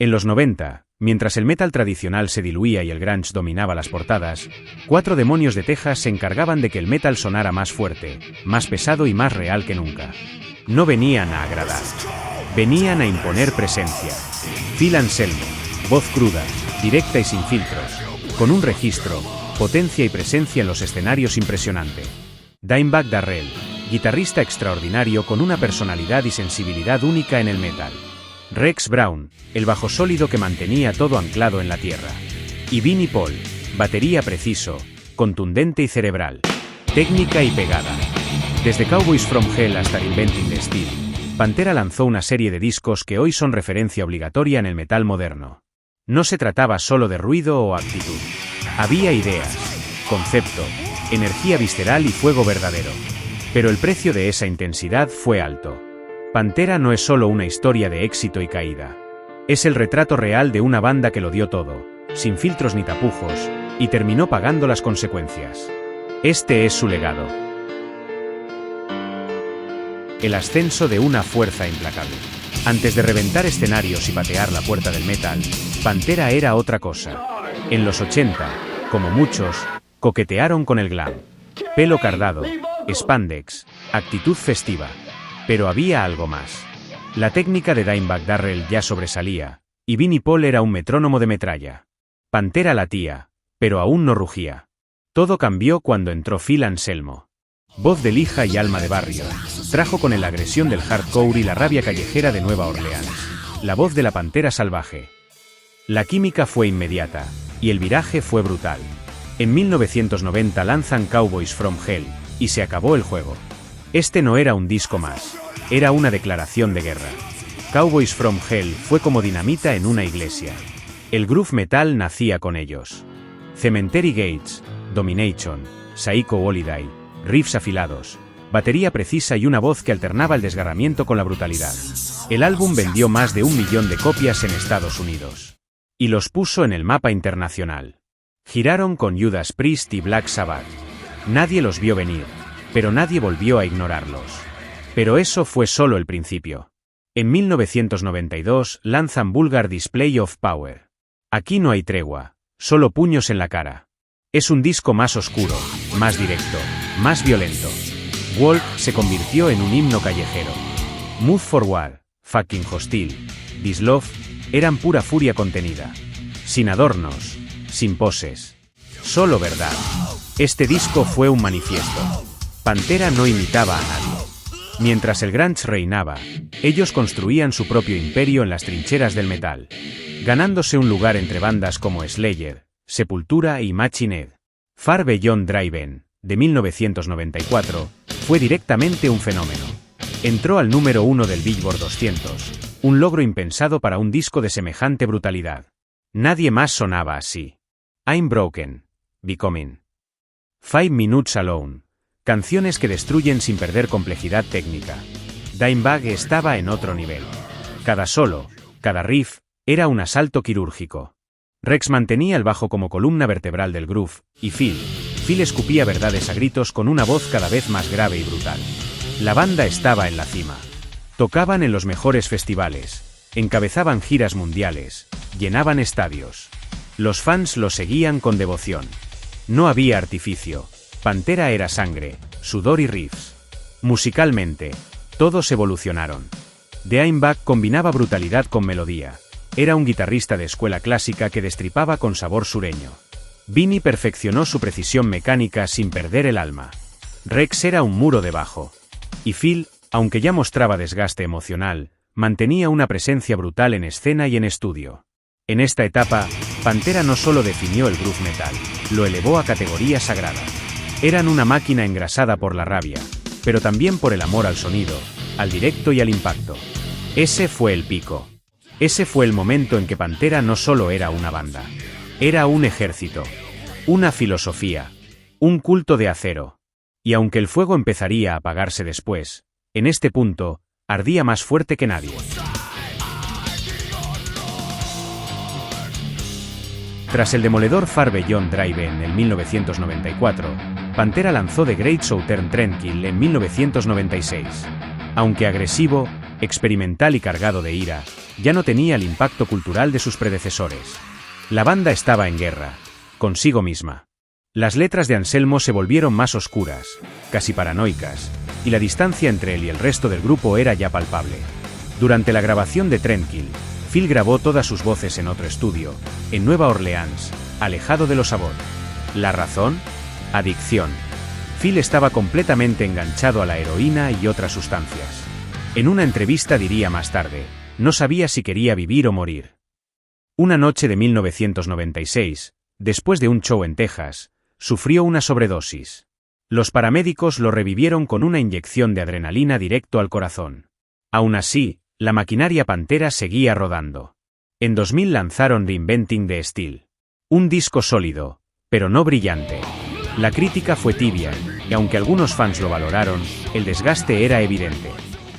En los 90, mientras el metal tradicional se diluía y el grunge dominaba las portadas, 4 demonios de Texas se encargaban de que el metal sonara más fuerte, más pesado y más real que nunca. No venían a agradar. Venían a imponer presencia. Phil Anselmo, voz cruda, directa y sin filtros, con un registro, potencia y presencia en los escenarios impresionante. Dimebag Darrell, guitarrista extraordinario con una personalidad y sensibilidad única en el metal. Rex Brown, el bajo sólido que mantenía todo anclado en la tierra. Y Vinnie Paul, batería preciso, contundente y cerebral. Técnica y pegada. Desde Cowboys from Hell hasta Reinventing the Steel, Pantera lanzó una serie de discos que hoy son referencia obligatoria en el metal moderno. No se trataba solo de ruido o actitud. Había ideas, concepto, energía visceral y fuego verdadero. Pero el precio de esa intensidad fue alto. Pantera no es solo una historia de éxito y caída. Es el retrato real de una banda que lo dio todo, sin filtros ni tapujos, y terminó pagando las consecuencias. Este es su legado. El ascenso de una fuerza implacable. Antes de reventar escenarios y patear la puerta del metal, Pantera era otra cosa. En los 80, como muchos, coquetearon con el glam. Pelo cardado, spandex, actitud festiva. Pero había algo más. La técnica de Dimebag Darrell ya sobresalía, y Vinnie Paul era un metrónomo de metralla. Pantera latía, pero aún no rugía. Todo cambió cuando entró Phil Anselmo. Voz de lija y alma de barrio, trajo con él la agresión del hardcore y la rabia callejera de Nueva Orleans. La voz de la pantera salvaje. La química fue inmediata, y el viraje fue brutal. En 1990 lanzan Cowboys from Hell, y se acabó el juego. Este no era un disco más, era una declaración de guerra. Cowboys from Hell fue como dinamita en una iglesia. El groove metal nacía con ellos. Cemetery Gates, Domination, Psycho Holiday, riffs afilados, batería precisa y una voz que alternaba el desgarramiento con la brutalidad. El álbum vendió más de 1 millón de copias en Estados Unidos. Y los puso en el mapa internacional. Giraron con Judas Priest y Black Sabbath. Nadie los vio venir, pero nadie volvió a ignorarlos. Pero eso fue solo el principio. En 1992 lanzan Vulgar Display of Power. Aquí no hay tregua, solo puños en la cara. Es un disco más oscuro, más directo, más violento. Walk se convirtió en un himno callejero. Move Forward, Fucking Hostile, This Love, eran pura furia contenida. Sin adornos, sin poses. Solo verdad. Este disco fue un manifiesto. Pantera no imitaba a nadie. Mientras el grunge reinaba, ellos construían su propio imperio en las trincheras del metal, ganándose un lugar entre bandas como Slayer, Sepultura y Machine Head. Far Beyond Driven, de 1994, fue directamente un fenómeno. Entró al número 1 del Billboard 200, un logro impensado para un disco de semejante brutalidad. Nadie más sonaba así. I'm Broken, Becoming. 5 Minutes Alone, canciones que destruyen sin perder complejidad técnica. Dimebag estaba en otro nivel. Cada solo, cada riff, era un asalto quirúrgico. Rex mantenía el bajo como columna vertebral del groove, y Phil escupía verdades a gritos con una voz cada vez más grave y brutal. La banda estaba en la cima. Tocaban en los mejores festivales, encabezaban giras mundiales, llenaban estadios. Los fans los seguían con devoción. No había artificio. Pantera era sangre, sudor y riffs. Musicalmente, todos evolucionaron. Dimebag combinaba brutalidad con melodía. Era un guitarrista de escuela clásica que destripaba con sabor sureño. Vinnie perfeccionó su precisión mecánica sin perder el alma. Rex era un muro de bajo. Y Phil, aunque ya mostraba desgaste emocional, mantenía una presencia brutal en escena y en estudio. En esta etapa, Pantera no solo definió el groove metal, lo elevó a categoría sagrada. Eran una máquina engrasada por la rabia, pero también por el amor al sonido, al directo y al impacto. Ese fue el pico. Ese fue el momento en que Pantera no solo era una banda. Era un ejército, una filosofía, un culto de acero. Y aunque el fuego empezaría a apagarse después, en este punto, ardía más fuerte que nadie. Tras el demoledor Far Beyond Driven en 1994, Pantera lanzó The Great Southern Trendkill en 1996. Aunque agresivo, experimental y cargado de ira, ya no tenía el impacto cultural de sus predecesores. La banda estaba en guerra, consigo misma. Las letras de Anselmo se volvieron más oscuras, casi paranoicas, y la distancia entre él y el resto del grupo era ya palpable. Durante la grabación de Trendkill, Phil grabó todas sus voces en otro estudio, en Nueva Orleans, alejado de los Abbott. ¿La razón? Adicción. Phil estaba completamente enganchado a la heroína y otras sustancias. En una entrevista diría más tarde, no sabía si quería vivir o morir. Una noche de 1996, después de un show en Texas, sufrió una sobredosis. Los paramédicos lo revivieron con una inyección de adrenalina directo al corazón. Aún así, la maquinaria Pantera seguía rodando. En 2000 lanzaron Reinventing the Steel. Un disco sólido, pero no brillante. La crítica fue tibia, y aunque algunos fans lo valoraron, el desgaste era evidente.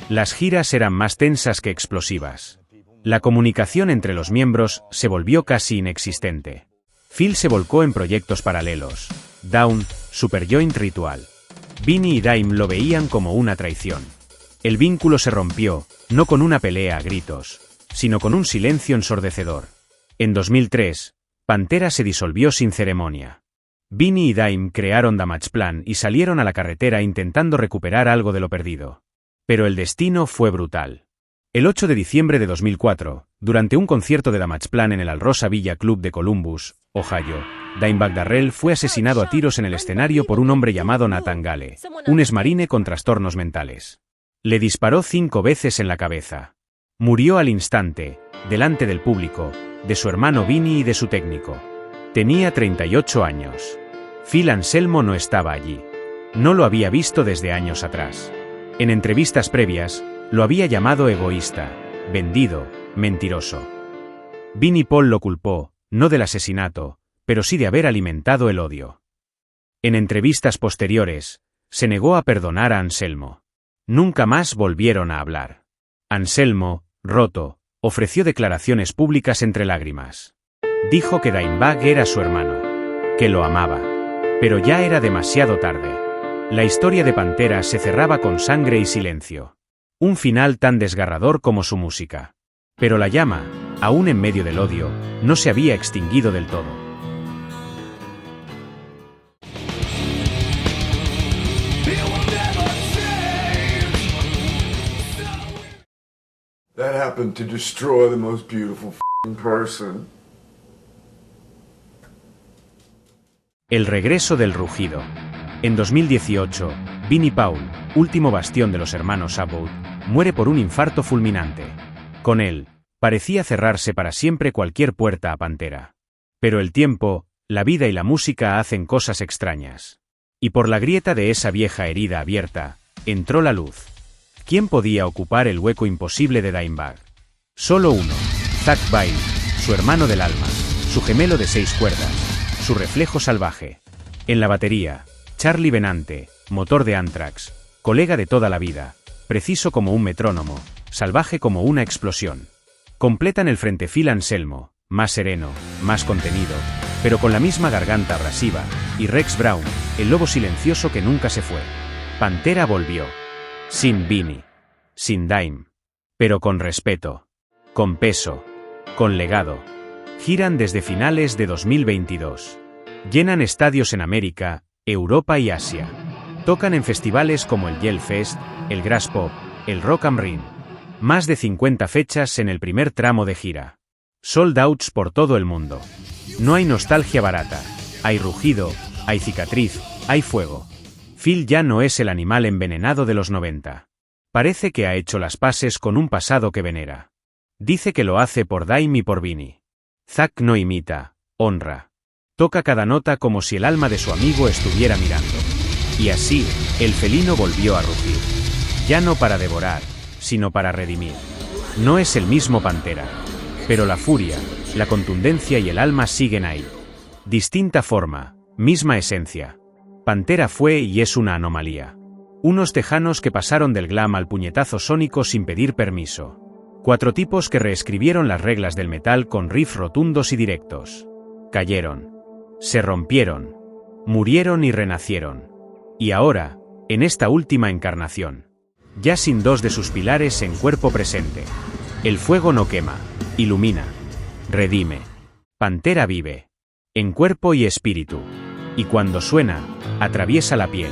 Las giras eran más tensas que explosivas. La comunicación entre los miembros se volvió casi inexistente. Phil se volcó en proyectos paralelos. Down, Superjoint Ritual. Vinnie y Dime lo veían como una traición. El vínculo se rompió, no con una pelea a gritos, sino con un silencio ensordecedor. En 2003, Pantera se disolvió sin ceremonia. Vinnie y Dime crearon Damageplan y salieron a la carretera intentando recuperar algo de lo perdido. Pero el destino fue brutal. El 8 de diciembre de 2004, durante un concierto de Damageplan en el Alrosa Villa Club de Columbus, Ohio, Dimebag Darrell fue asesinado a tiros en el escenario por un hombre llamado Nathan Gale, un exmarine con trastornos mentales. Le disparó 5 veces en la cabeza. Murió al instante, delante del público, de su hermano Vinnie y de su técnico. Tenía 38 años. Phil Anselmo no estaba allí. No lo había visto desde años atrás. En entrevistas previas, lo había llamado egoísta, vendido, mentiroso. Vinnie Paul lo culpó, no del asesinato, pero sí de haber alimentado el odio. En entrevistas posteriores, se negó a perdonar a Anselmo. Nunca más volvieron a hablar. Anselmo, roto, ofreció declaraciones públicas entre lágrimas. Dijo que Dimebag era su hermano, que lo amaba. Pero ya era demasiado tarde. La historia de Pantera se cerraba con sangre y silencio. Un final tan desgarrador como su música. Pero la llama, aún en medio del odio, no se había extinguido del todo. That happened to destroy the most beautiful person. El regreso del rugido. En 2018, Vinnie Paul, último bastión de los hermanos Abbott, muere por un infarto fulminante. Con él, parecía cerrarse para siempre cualquier puerta a Pantera. Pero el tiempo, la vida y la música hacen cosas extrañas. Y por la grieta de esa vieja herida abierta, entró la luz. ¿Quién podía ocupar el hueco imposible de Dimebag? Solo uno, Zakk Wylde, su hermano del alma, su gemelo de 6 cuerdas, su reflejo salvaje. En la batería, Charlie Benante, motor de Anthrax, colega de toda la vida, preciso como un metrónomo, salvaje como una explosión. Completan el frente Phil Anselmo, más sereno, más contenido, pero con la misma garganta abrasiva, y Rex Brown, el lobo silencioso que nunca se fue. Pantera volvió. Sin Vinnie. Sin Dime. Pero con respeto. Con peso. Con legado. Giran desde finales de 2022. Llenan estadios en América, Europa y Asia. Tocan en festivales como el Yell Fest, el Grass Pop, el Rock am Ring. Más de 50 fechas en el primer tramo de gira. Sold outs por todo el mundo. No hay nostalgia barata. Hay rugido, hay cicatriz, hay fuego. Phil ya no es el animal envenenado de los 90. Parece que ha hecho las paces con un pasado que venera. Dice que lo hace por Dime y por Vinnie. Zakk no imita, honra. Toca cada nota como si el alma de su amigo estuviera mirando. Y así, el felino volvió a rugir. Ya no para devorar, sino para redimir. No es el mismo Pantera. Pero la furia, la contundencia y el alma siguen ahí. Distinta forma, misma esencia. Pantera fue y es una anomalía. Unos tejanos que pasaron del glam al puñetazo sónico sin pedir permiso. 4 tipos que reescribieron las reglas del metal con riffs rotundos y directos. Cayeron. Se rompieron. Murieron y renacieron. Y ahora, en esta última encarnación. ya sin dos de sus pilares en cuerpo presente. El fuego no quema, ilumina, redime. Pantera vive, en cuerpo y espíritu, y cuando suena, atraviesa la piel.